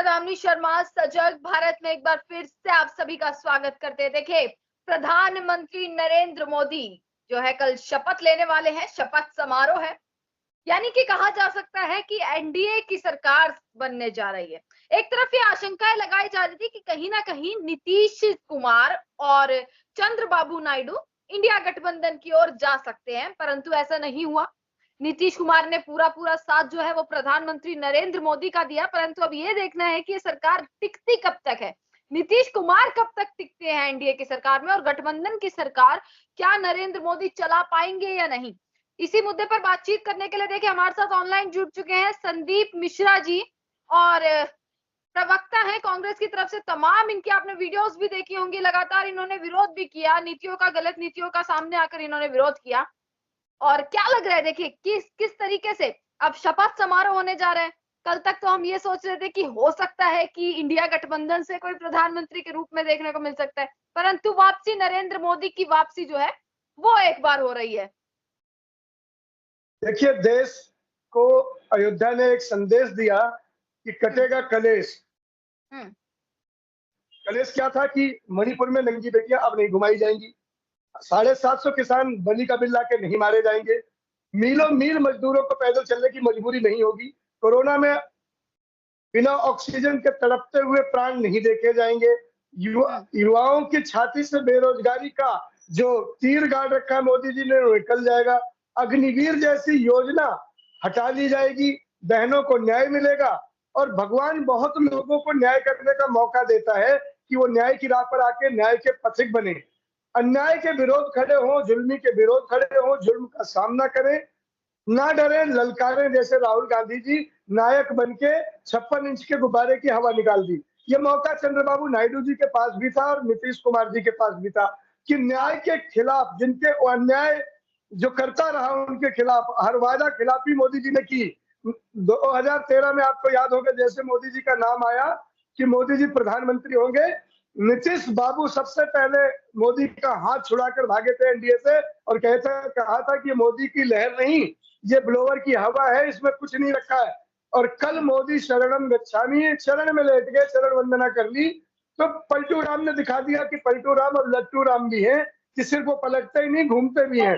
दामिनी शर्मा सजग भारत में एक बार फिर से आप सभी का स्वागत करते हैं। देखिए, प्रधानमंत्री नरेंद्र मोदी जो है कल शपथ लेने वाले हैं। शपथ समारोह है, यानी कि कहा जा सकता है कि एनडीए की सरकार बनने जा रही है। एक तरफ ये आशंकाएं लगाई जा रही थी कि कहीं ना कहीं नीतीश कुमार और चंद्रबाबू नायडू इंडिया गठबंधन की ओर जा सकते हैं, परंतु ऐसा नहीं हुआ। नीतीश कुमार ने पूरा पूरा साथ जो है वो प्रधानमंत्री नरेंद्र मोदी का दिया, परंतु अब ये देखना है कि ये सरकार टिकती कब तक है। नीतीश कुमार कब तक टिकते हैं एनडीए की सरकार में, और गठबंधन की सरकार क्या नरेंद्र मोदी चला पाएंगे या नहीं। इसी मुद्दे पर बातचीत करने के लिए देखिए हमारे साथ ऑनलाइन जुड़ चुके हैं संदीप मिश्रा जी, और प्रवक्ता है कांग्रेस की तरफ से। तमाम इनकी आपने वीडियोस भी देखी होंगी, लगातार इन्होंने विरोध भी किया नीतियों का, गलत नीतियों का सामने आकर इन्होंने विरोध किया। और क्या लग रहा है, देखिए किस तरीके से अब शपथ समारोह होने जा रहा है। कल तक तो हम ये सोच रहे थे कि हो सकता है कि इंडिया गठबंधन से कोई प्रधानमंत्री के रूप में देखने को मिल सकता है, परंतु वापसी नरेंद्र मोदी की वापसी जो है वो एक बार हो रही है। देखिए, देश को अयोध्या ने एक संदेश दिया कि कटेगा कलेश। कलेश क्या था कि मणिपुर में नंगी बेटियां अब नहीं घुमाई जाएंगी, 750 किसान बलि का बिल लाके नहीं मारे जाएंगे, मीलों मील मजदूरों को पैदल चलने की मजबूरी नहीं होगी, कोरोना में बिना ऑक्सीजन के तड़पते हुए प्राण नहीं देखे जाएंगे, युवाओं की छाती से बेरोजगारी का जो तीर गाड़ रखा है मोदी जी ने निकल जाएगा, अग्निवीर जैसी योजना हटा ली जाएगी, बहनों को न्याय मिलेगा। और भगवान बहुत लोगों को न्याय करने का मौका देता है कि वो न्याय की राह पर आके न्याय के पथिक बने, अन्याय के विरोध खड़े हो, जुल्मी के विरोध खड़े हो, जुल्म का सामना करें, ना डरे ललकारें, जैसे राहुल गांधी जी नायक बनके 56 इंच के गुब्बारे की हवा निकाल दी। ये मौका चंद्रबाबू नायडू जी के पास भी था और नीतीश कुमार जी के पास भी था कि न्याय के खिलाफ, जिनके अन्याय जो करता रहा उनके खिलाफ हर वादा खिलाफी मोदी जी ने की। 2013 में आपको याद होगा, जैसे मोदी जी का नाम आया कि मोदी जी प्रधानमंत्री होंगे, नीतीश बाबू सबसे पहले मोदी का हाथ छुड़ाकर भागे थे एनडीए से और कहा था कि मोदी की लहर नहीं, ये ब्लोवर की हवा है, इसमें कुछ नहीं रखा है। और कल मोदी शरणम गच्छामी, शरण में लेट गए, चरण वंदना कर ली, तो पलटू राम ने दिखा दिया कि पलटू राम और लट्टू राम भी हैं, कि सिर्फ वो पलटते ही नहीं घूमते भी हैं।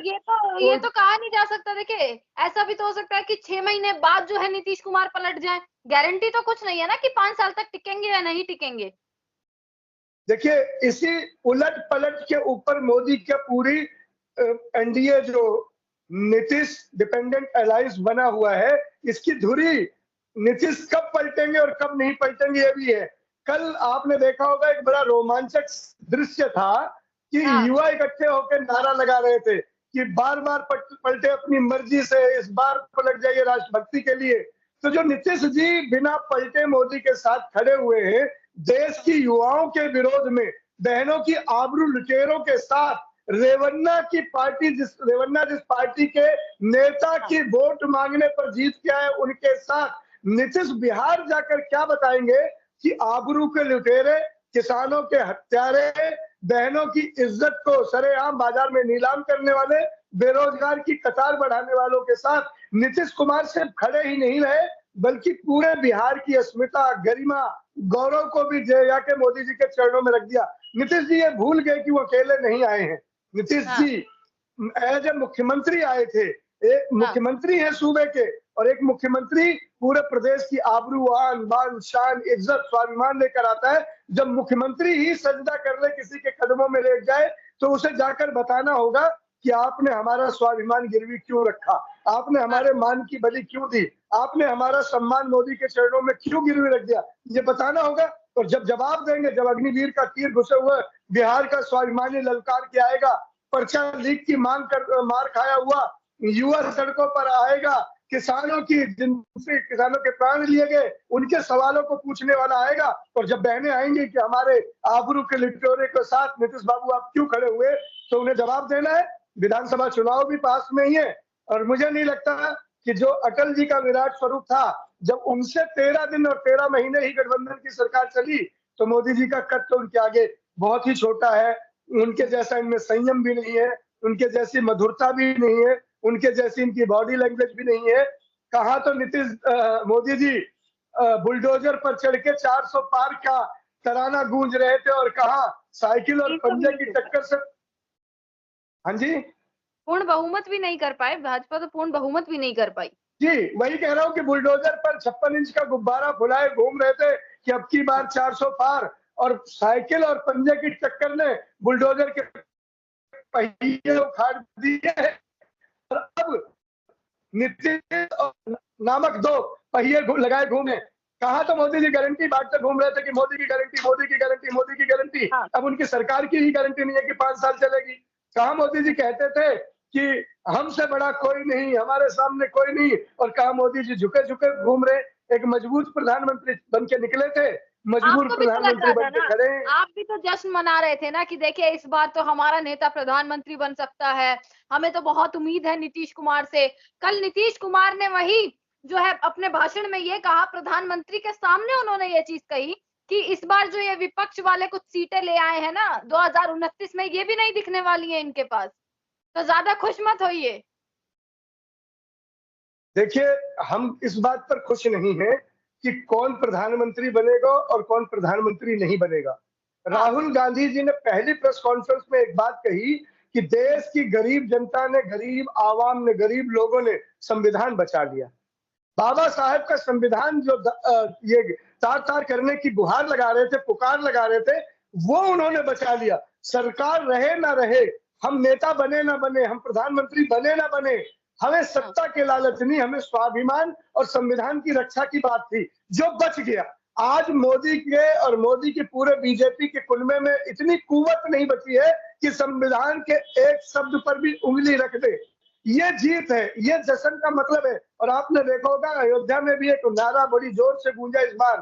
ये तो कहा नहीं जा सकता। देखिए, ऐसा भी तो हो सकता है कि 6 महीने बाद जो है नीतीश कुमार पलट जाए, गारंटी तो कुछ नहीं है ना कि 5 साल तक टिकेंगे या नहीं टिकेंगे। देखिए, इसी उलट पलट के ऊपर मोदी की पूरी एनडीए जो नीतीश डिपेंडेंट अलायंस बना हुआ है, इसकी धुरी नीतीश कब पलटेंगे और कब नहीं पलटेंगे ये भी है। कल आपने देखा होगा, एक बड़ा रोमांचक दृश्य था कि युवा इकट्ठे होकर नारा लगा रहे थे कि बार बार पलटे अपनी मर्जी से, इस बार पलट जाइए राष्ट्रभक्ति के लिए। तो जो नीतीश जी बिना पलटे मोदी के साथ खड़े हुए हैं, देश की युवाओं के विरोध में, बहनों की आबरू लुटेरों के साथ, रेवन्ना जिस पार्टी के नेता की वोट मांगने पर जीत के आए उनके साथ नीतीश बिहार जाकर क्या बताएंगे कि आबरू के लुटेरे, किसानों के हत्यारे, बहनों की इज्जत को सरेआम बाजार में नीलाम करने वाले, बेरोजगार की कतार बढ़ाने वालों के साथ नीतीश कुमार सिर्फ खड़े ही नहीं रहे, बल्कि पूरे बिहार की अस्मिता, गरिमा, गौरव को भी जाके मोदी जी के चरणों में रख दिया। नीतीश जी ये भूल गए कि वो अकेले नहीं आए हैं। नीतीश जी एज ए मुख्यमंत्री आए थे, एक मुख्यमंत्री है सूबे के, और एक मुख्यमंत्री पूरे प्रदेश की आबरू, आन बान, शान, इज्जत, स्वाभिमान लेकर आता है। जब मुख्यमंत्री ही सजदा करने किसी के कदमों में लेट जाए तो उसे जाकर बताना होगा कि आपने हमारा स्वाभिमान गिरवी क्यों रखा, आपने हमारे मान की बलि क्यों दी, आपने हमारा सम्मान मोदी के चरणों में क्यों गिरवी रख दिया, ये बताना होगा। और जब जवाब देंगे, जब अग्निवीर का तीर घुसे हुए बिहार का स्वाभिमानी ललकार के आएगा, पर्चा लीक की मांग कर मार खाया हुआ युवा सड़कों पर आएगा, किसानों की जिनसे किसानों के प्राण लिए गए उनके सवालों को पूछने वाला आएगा, और जब बहनें आएंगी कि हमारे आबरू के लिटोरे के साथ नीतीश बाबू आप क्यों खड़े हुए, तो उन्हें जवाब देना है। विधानसभा चुनाव भी पास में ही है, और मुझे नहीं लगता कि जो अटल जी का विराट स्वरूप था, जब उनसे 13 दिन और 13 महीने ही गठबंधन की सरकार चली, तो मोदी जी का कद तो उनके आगे बहुत ही छोटा है। उनके जैसा इनमें संयम भी नहीं है, उनके जैसी मधुरता भी नहीं है, उनके जैसी इनकी बॉडी लैंग्वेज भी नहीं है। कहा तो मोदी जी बुलडोजर पर चढ़ के 400 पार का तराना गूंज रहे थे और कहा साइकिल और पंजे की टक्कर से। हाँ जी, पूर्ण बहुमत भी नहीं कर पाए, भाजपा तो पूर्ण बहुमत भी नहीं कर पाई। जी वही कह रहा हूँ कि बुलडोजर पर 56 इंच का गुब्बारा फुलाए घूम रहे थे कि अब की बार 400 पार, और साइकिल और पंजे की टक्कर ने बुलडोजर के पहिए उखाड़ दिए और अब नीतीश और नामक दो पहिए लगाए घूमे। कहा तो मोदी जी गारंटी बांटते घूम रहे थे कि मोदी की गारंटी, मोदी की गारंटी, मोदी की गारंटी। हाँ। अब उनकी सरकार की ही गारंटी नहीं है कि 5 साल चलेगी। कहा मोदी जी कहते थे कि हमसे बड़ा कोई नहीं, हमारे सामने कोई नहीं, और कहा मोदी जी झुके झुके घूम रहे। एक मजबूत प्रधानमंत्री बन के निकले थे, मजबूर आपको भी तो लग प्रधानमंत्री रहा था बन के ना, खड़े हैं। आप भी तो जश्न मना रहे थे ना कि देखिए इस बार तो हमारा नेता प्रधानमंत्री बन सकता है, हमें तो बहुत उम्मीद है नीतीश कुमार से। कल नीतीश कुमार ने वही जो है अपने भाषण में ये कहा, प्रधानमंत्री के सामने उन्होंने ये चीज कही कि इस बार जो ये विपक्ष वाले कुछ सीटें ले आए हैं ना 2029 में, ये भी नहीं दिखने वाली है इनके पास, तो ज्यादा खुश मत होइए। देखिए, हम इस बात पर खुश नहीं हैं कि कौन प्रधानमंत्री बनेगा और कौन प्रधानमंत्री नहीं बनेगा। राहुल गांधी जी ने पहली प्रेस कॉन्फ्रेंस में एक बात कही कि देश की गरीब जनता ने, गरीब आवाम ने, गरीब लोगों ने संविधान बचा लिया। बाबा साहेब का संविधान जो ये तार-तार करने की गुहार लगा रहे थे, पुकार लगा रहे थे, वो उन्होंने बचा लिया। सरकार रहे ना रहे, हम नेता बने ना बने, हम प्रधानमंत्री बने ना बने, हमें सत्ता के लालच नहीं, हमें स्वाभिमान और संविधान की रक्षा की बात थी, जो बच गया। आज मोदी के और मोदी के पूरे बीजेपी के कुनबे में इतनी कुव्वत नहीं बची है कि संविधान के एक शब्द पर भी उंगली रख दे। ये जीत है, ये जश्न का मतलब है। और आपने देखा होगा अयोध्या में भी एक नारा बड़ी जोर से गूंजा इस बार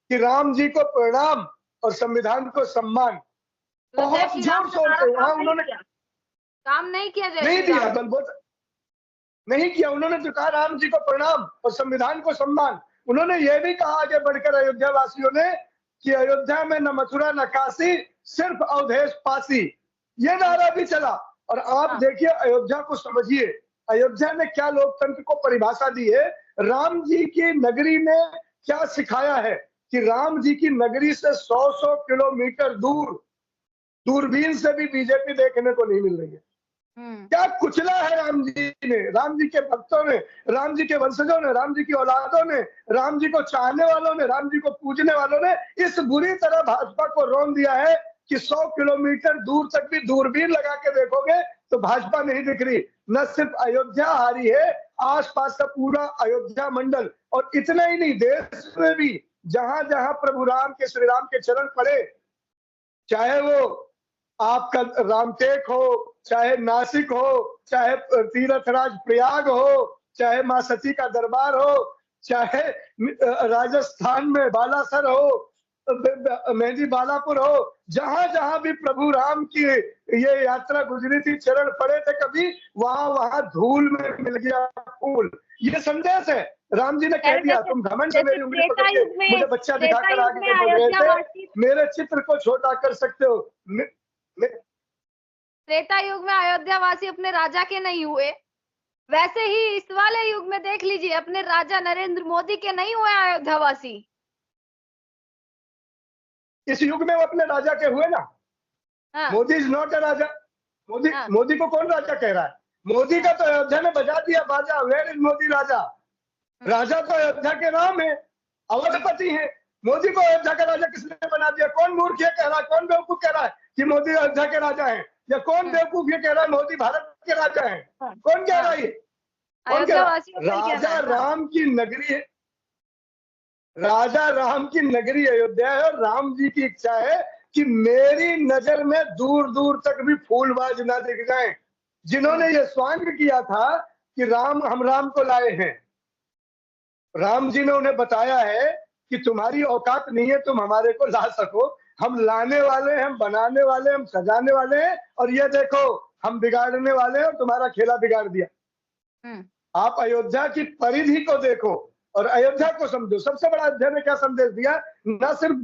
कि राम जी को प्रणाम और संविधान को सम्मान। तो जय बहुत श्री जोर राम का शोर नारा से वहां काम नहीं उन्होंने किया, काम नहीं किया जय नहीं श्री दिया, राम। नहीं किया। उन्होंने तो कहा राम जी को प्रणाम और संविधान को सम्मान। उन्होंने ये भी कहा आगे बढ़कर अयोध्या वासियों ने कि अयोध्या में न मथुरा न काशी, सिर्फ अवधेश पासी। ये नारा भी चला। और आप देखिए, अयोध्या को समझिए, अयोध्या ने क्या लोकतंत्र को परिभाषा दी है। राम जी की नगरी ने क्या सिखाया है कि राम जी की नगरी से 100-100 किलोमीटर दूर दूरबीन से भी बीजेपी देखने को नहीं मिल रही है। क्या कुचला है राम जी ने, राम जी के भक्तों ने, राम जी के वंशजों ने, राम जी की औलादों ने, राम जी को चाहने वालों ने, राम जी को पूजने वालों ने इस बुरी तरह भाजपा को रौंद दिया है कि 100 किलोमीटर दूर तक भी दूरबीन लगा के देखोगे तो भाजपा नहीं दिख रही। न सिर्फ अयोध्या हारी है, आसपास का पूरा अयोध्या मंडल। और इतना ही नहीं, देश में भी जहां जहां प्रभु राम के, श्री राम के चरण पड़े, चाहे वो आपका रामटेक हो, चाहे नासिक हो, चाहे तीर्थराज प्रयाग हो, चाहे मां सती का दरबार हो, चाहे राजस्थान में बालासर हो, मेहंदी बालापुर हो, जहां जहां भी प्रभु राम की ये यात्रा गुजरी थी, चरण पड़े थे कभी, वहां वहां धूल में मिल गया फूल। ये संदेश है। राम जी ने कह दिया, तुम घमंड से मेरी उंगली पकड़ के मुझे बच्चा दिखाकर आगे बढ़ रहे थे, मेरे चित्र को छोटा कर सकते हो। त्रेता युग में अयोध्यावासी अपने राजा के नहीं हुए, वैसे ही इस वाले युग में देख लीजिए अपने राजा नरेंद्र मोदी के नहीं हुए अयोध्यावासी। इस युग में वो अपने राजा के हुए ना। मोदी इज नॉट अ राजा। मोदी को कौन राजा कह रहा है? मोदी का तो अयोध्या ने बजा दिया बाजा। वेयर इज मोदी राजा? राजा तो अयोध्या के नाम है, अवधपति है। मोदी को अयोध्या का राजा किसने बना दिया? कौन मूर्ख ये कह रहा है, कौन बेवकूफ कह रहा है कि मोदी अयोध्या के राजा है? या कौन बेवकूफ ये कह रहा है मोदी भारत के राजा है? कौन कह रहा है? कौन कह रहा है? राजा राम की नगरी है, राजा राम की नगरी अयोध्या है। और राम जी की इच्छा है कि मेरी नजर में दूर दूर तक भी फूलबाज ना दिख जाए। जिन्होंने ये स्वांग किया था कि हम राम को लाए हैं, राम जी ने उन्हें बताया है कि तुम्हारी औकात नहीं है तुम हमारे को ला सको, हम लाने वाले हैं, हम बनाने वाले, हम सजाने वाले हैं, और ये देखो हम बिगाड़ने वाले हैं और तुम्हारा खेला बिगाड़ दिया। आप अयोध्या की परिधि को देखो और अयोध्या को समझो। सबसे बड़ा अयोध्या ने क्या संदेश दिया? न सिर्फ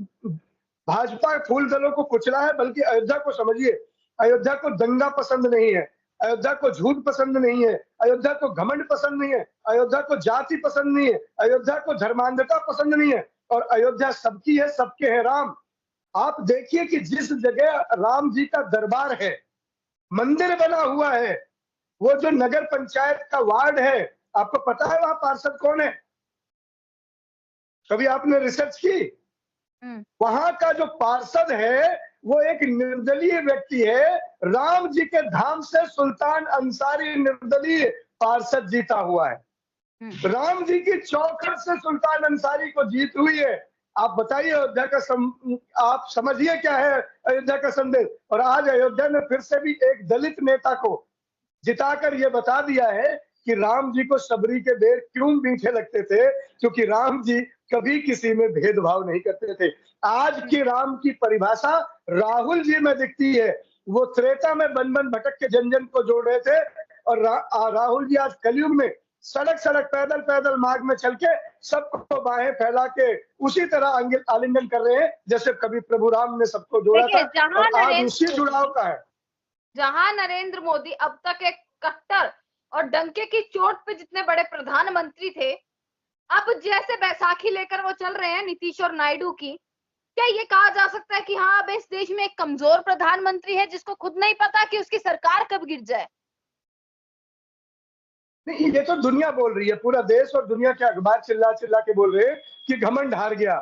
भाजपा फूल दलों को कुचला है, बल्कि अयोध्या को समझिए। अयोध्या को दंगा पसंद नहीं है, अयोध्या को झूठ पसंद नहीं है, अयोध्या को घमंड पसंद नहीं है, अयोध्या को जाति पसंद नहीं है, अयोध्या को धर्मांधता पसंद नहीं है, और अयोध्या सबकी है, सबके है राम। आप देखिए कि जिस जगह राम जी का दरबार है, मंदिर बना हुआ है, वो जो नगर पंचायत का वार्ड है, आपको पता है वहां पार्षद कौन है? कभी आपने रिसर्च की? वहां का जो पार्षद है वो एक निर्दलीय व्यक्ति है। राम जी के धाम से सुल्तान अंसारी निर्दलीय पार्षद जीता हुआ है। राम जी की चौखट से सुल्तान अंसारी को जीत हुई है। आप बताइए अयोध्या का आप समझिए क्या है अयोध्या का संदेश। और आज अयोध्या ने फिर से भी एक दलित नेता को जिताकर ये बता दिया है कि राम जी को सबरी के बेर क्यों मीठे लगते थे, क्योंकि राम जी कभी किसी में भेदभाव नहीं करते थे। आज की राम की परिभाषा राहुल जी में दिखती है। वो त्रेता में बन बन भटक के जन जन को जोड़ रहे थे, और राहुल जी आज कलयुग में सड़क सड़क पैदल पैदल मार्ग में चल के सबको बाहें फैला के उसी तरह आलिंगन कर रहे हैं जैसे कभी प्रभु राम ने सबको जोड़ा था, और आज उसी जुड़ाव का है। जहां नरेंद्र मोदी अब तक एक कट्टर और डंके की चोट पे जितने बड़े प्रधानमंत्री थे, अब जैसे बैसाखी लेकर वो चल रहे हैं नीतीश और नायडू की, क्या ये कहा जा सकता है कि हाँ अब इस देश में एक कमजोर प्रधानमंत्री है जिसको खुद नहीं पता कि उसकी सरकार कब गिर जाए? नहीं, ये तो दुनिया बोल रही है, पूरा देश और दुनिया के अखबार चिल्ला चिल्ला के बोल रहे हैं कि घमंड हार गया।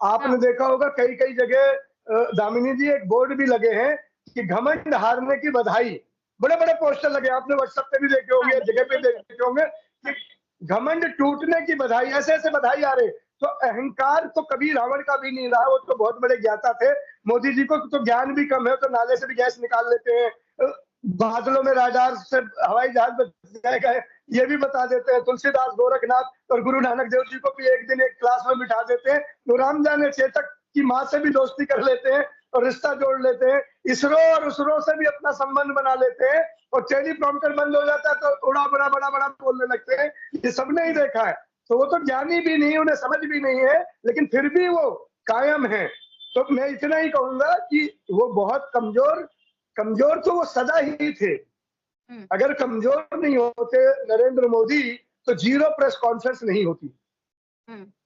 आपने देखा होगा कई कई जगह दामिनी जी एक बोर्ड भी लगे हैं कि घमंड हारने की बधाई। बड़े बड़े पोस्टर लगे, आपने व्हाट्सएप पे भी देखे होंगे, जगह पे देखे होंगे कि घमंड टूटने की बधाई, ऐसे ऐसे बधाई आ रहे। तो अहंकार तो कभी रावण का भी नहीं रहा, वो तो बहुत बड़े ज्ञाता थे। मोदी जी को तो ज्ञान भी कम है, तो नाले से भी गैस निकाल लेते हैं, बादलों में राडार से हवाई जहाज में गए ये भी बता देते हैं। तुलसीदास, गोरखनाथ और गुरु नानक देव जी को भी एक दिन एक क्लास में बिठा देते हैं। तो राम जाने चेतक की माँ से भी दोस्ती कर लेते हैं और रिश्ता जोड़ लेते हैं। इसरो और उसरो से भी अपना संबंध बना लेते हैं, और टेलीप्रॉम्प्टर बंद हो जाता है तो थोड़ा बड़ा बड़ा बड़ा बोलने लगते हैं। ये सबने ही देखा है। तो वो तो ज्ञानी भी नहीं, उन्हें समझ भी नहीं है, लेकिन फिर भी वो कायम है। तो मैं इतना ही कहूंगा कि वो बहुत कमजोर तो वो सदा ही थे। अगर कमजोर नहीं होते नरेंद्र मोदी तो जीरो प्रेस कॉन्फ्रेंस नहीं होती,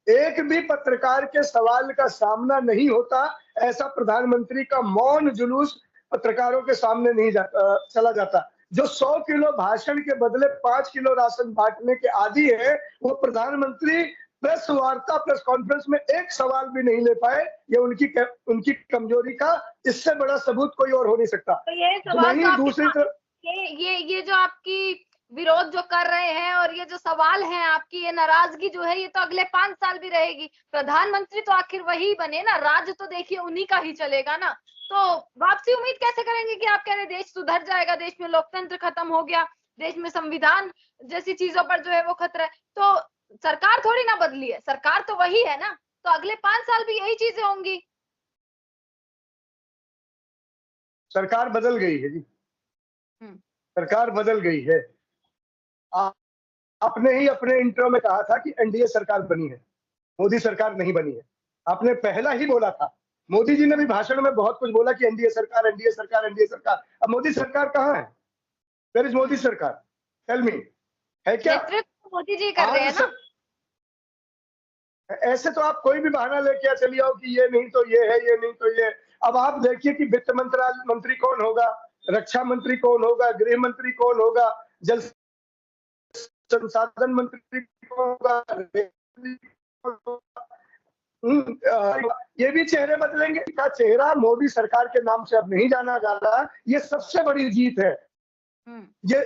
एक भी पत्रकार के सवाल का सामना नहीं होता, ऐसा प्रधानमंत्री का मौन जुलूस पत्रकारों के सामने नहीं चला जाता। जो 100 किलो भाषण के बदले 5 किलो राशन बांटने के आदी है, वो प्रधानमंत्री प्रेस वार्ता, प्रेस कॉन्फ्रेंस में एक सवाल भी नहीं ले पाए। ये उनकी कमजोरी का इससे बड़ा सबूत कोई और हो नहीं सकता। तो ये वहीं दूसरी तरफ ये जो आपकी विरोध जो कर रहे हैं और ये जो सवाल है आपकी, ये नाराजगी जो है, ये तो अगले 5 साल भी रहेगी। प्रधानमंत्री तो आखिर वही बने ना, राज्य तो देखिए उन्हीं का ही चलेगा ना। तो वापसी उम्मीद कैसे करेंगे कि आप कह रहे देश सुधर जाएगा, देश में लोकतंत्र खत्म हो गया, देश में संविधान जैसी चीजों पर जो है वो खतरा है। तो सरकार थोड़ी ना बदली है, सरकार तो वही है ना, तो अगले 5 साल भी यही चीजें होंगी। सरकार बदल गई है जी, सरकार बदल गई है। आपने ही अपने इंट्रो में कहा था कि एनडीए सरकार बनी है, मोदी सरकार नहीं बनी है। आपने पहला ही बोला था। मोदी जी ने भी भाषण में बहुत कुछ बोला कि एनडीए सरकार, एनडीए सरकार, एनडीए सरकार। अब मोदी सरकार कहाँ है? वेयर इज मोदी सरकार? टेल मी, है क्या? नेतृत्व मोदी जी कर रहे हैं ना। ऐसे तो आप कोई भी बहाना लेके चलिए आओ कि ये नहीं तो ये है, ये नहीं तो ये। अब आप देखिए कि वित्त मंत्री कौन होगा, रक्षा मंत्री कौन होगा, गृह मंत्री कौन होगा, जल संसाधन मंत्री कौन होगा, ये भी चेहरे बदलेंगे। का चेहरा मोदी सरकार के नाम से अब नहीं जाना जा रहा। ये सबसे बड़ी जीत है।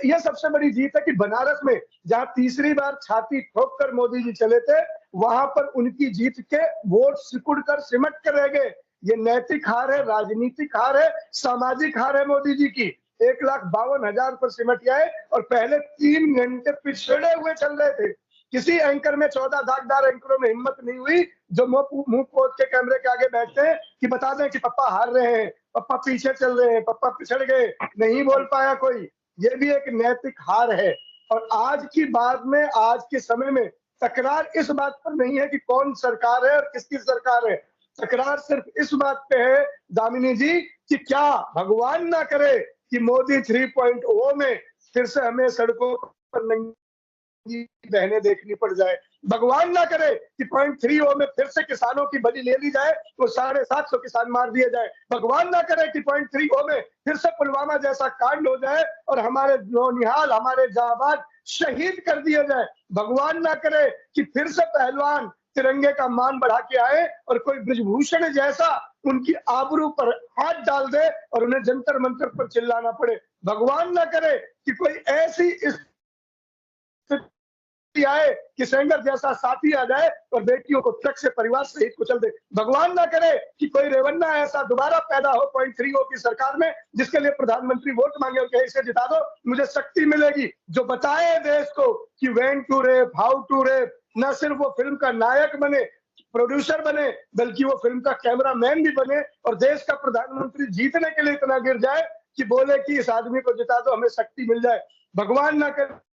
ये सबसे बड़ी जीत है कि बनारस में जहां तीसरी बार छाती ठोक कर मोदी जी चले थे, वहां पर उनकी जीत के वोट सिकुड़ कर सिमट कर रह गए। ये नैतिक हार है, राजनीतिक हार है, सामाजिक हार है मोदी जी की। 1,52,000 पर सिमट आए और पहले 3 घंटे पिछड़े हुए चल रहे थे। किसी एंकर में 14 दागदार एंकरों में हिम्मत नहीं हुई जो मुंह पोत के कैमरे के आगे बैठते हैं कि बता दें कि पप्पा हार रहे हैं, पप्पा पीछे चल रहे हैं, पप्पा पिछड़ गए। नहीं बोल पाया कोई। ये भी एक नैतिक हार है। और आज की बात में, आज के समय में तकरार इस बात पर नहीं है कि कौन सरकार है और किसकी सरकार है। तकरार सिर्फ इस बात पे है दामिनी जी कि क्या भगवान ना करे कि मोदी 3.0 में फिर से हमें सड़कों पर नंगी बहनें देखनी पड़ जाए। भगवान ना करे कि 0.30 में फिर से किसानों की बलि ले ली जाए, तो 750 किसान मार दिए जाए। भगवान ना करे कि 0.30 में फिर से पुलवामा जैसा कांड हो जाए और हमारे नौनिहाल, हमारे जाबाज शहीद कर दिए जाए। भगवान ना करे कि फिर से पहलवान तिरंगे का मान बढ़ा के आए और कोई ब्रिजभूषण जैसा उनकी आबरू पर हाथ डाल दे और उन्हें जंतर मंतर पर चिल्लाना पड़े। भगवान ना करे कि कोई ऐसी आए कि सेंगर जैसा साथी आ जाए और बेटियों को ट्रक से परिवार सहित कुचल दे। भगवान ना करे कि कोई रेवन्ना ऐसा दोबारा पैदा हो 0.30 की सरकार में, जिसके लिए प्रधानमंत्री वोट मांगे और कहे इसे जिता दो, मुझे शक्ति मिलेगी। जो बताए देश को कि when to rape, how to rape, न सिर्फ वो फिल्म का नायक बने, प्रोड्यूसर बने, बल्कि वो फिल्म का कैमरामैन भी बने और देश का प्रधानमंत्री जीतने के लिए इतना गिर जाए कि बोले कि इस आदमी को जिता दो, हमें शक्ति मिल जाए। भगवान ना करे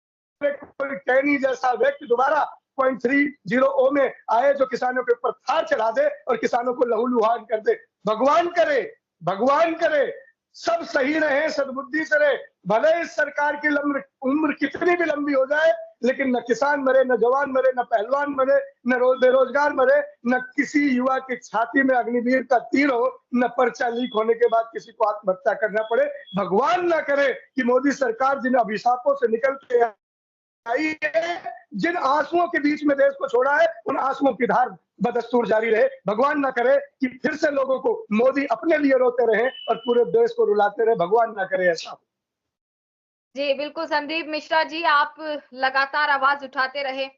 कोई कैनी जैसा व्यक्ति दोबारा 0.30 में आए जो किसानों के ऊपर थार चढ़ा दे और किसानों को लहूलुहान कर दे। भगवान करे सब सही रहे, सद्बुद्धि से रहे। भले इस सरकार की उम्र कितनी भी लंबी हो जाए, लेकिन न किसान मरे, न जवान मरे, न पहलवान मरे, न बेरोजगार मरे, न किसी युवा की छाती में अग्निवीर का तीर हो, न पर्चा लीक होने के बाद किसी को आत्महत्या करना पड़े। भगवान ना करे कि मोदी सरकार जिन अभिशापों से निकल के आई है, जिन आंसुओं के बीच में देश को छोड़ा है, उन आंसुओं की धार बदस्तूर जारी रहे। भगवान ना करे कि फिर से लोगों को मोदी अपने लिए रोते रहे और पूरे देश को रुलाते रहे। भगवान ना करे ऐसा। जी बिल्कुल संदीप मिश्रा जी, आप लगातार आवाज उठाते रहे,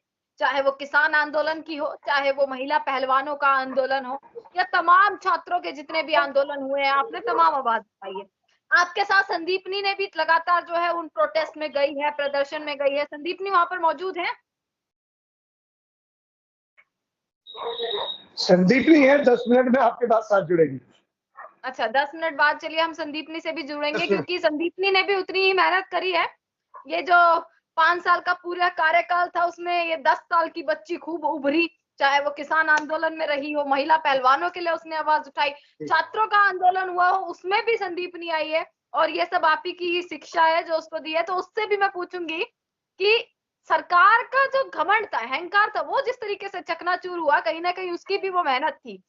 चाहे वो किसान आंदोलन की हो, चाहे वो महिला पहलवानों का आंदोलन हो, या तमाम छात्रों के जितने भी आंदोलन हुए हैं, आपने तमाम आवाज उठाई है। आपके साथ संदीपनी ने भी लगातार जो है उन प्रोटेस्ट में गई है, प्रदर्शन में गई है। संदीपनी वहां पर मौजूद है? संदीपनी है, 10 मिनट में आपके साथ जुड़ेगी। अच्छा, 10 मिनट बाद चलिए हम संदीपनी से भी जुड़ेंगे, 10 मिनट। क्योंकि संदीपनी ने भी उतनी ही मेहनत करी है। ये जो 5 साल का पूरा कार्यकाल था, उसमें ये 10 साल की बच्ची खूब उभरी, चाहे वो किसान आंदोलन में रही हो, महिला पहलवानों के लिए उसने आवाज उठाई, छात्रों का आंदोलन हुआ हो उसमें भी संदीपनी आई है, और ये सब आप ही की शिक्षा है जो उसको दी है। तो उससे भी मैं पूछूंगी कि सरकार का जो घमंड था, अहंकार था, वो जिस तरीके से चकनाचूर हुआ, कहीं ना कहीं उसकी भी वो मेहनत थी।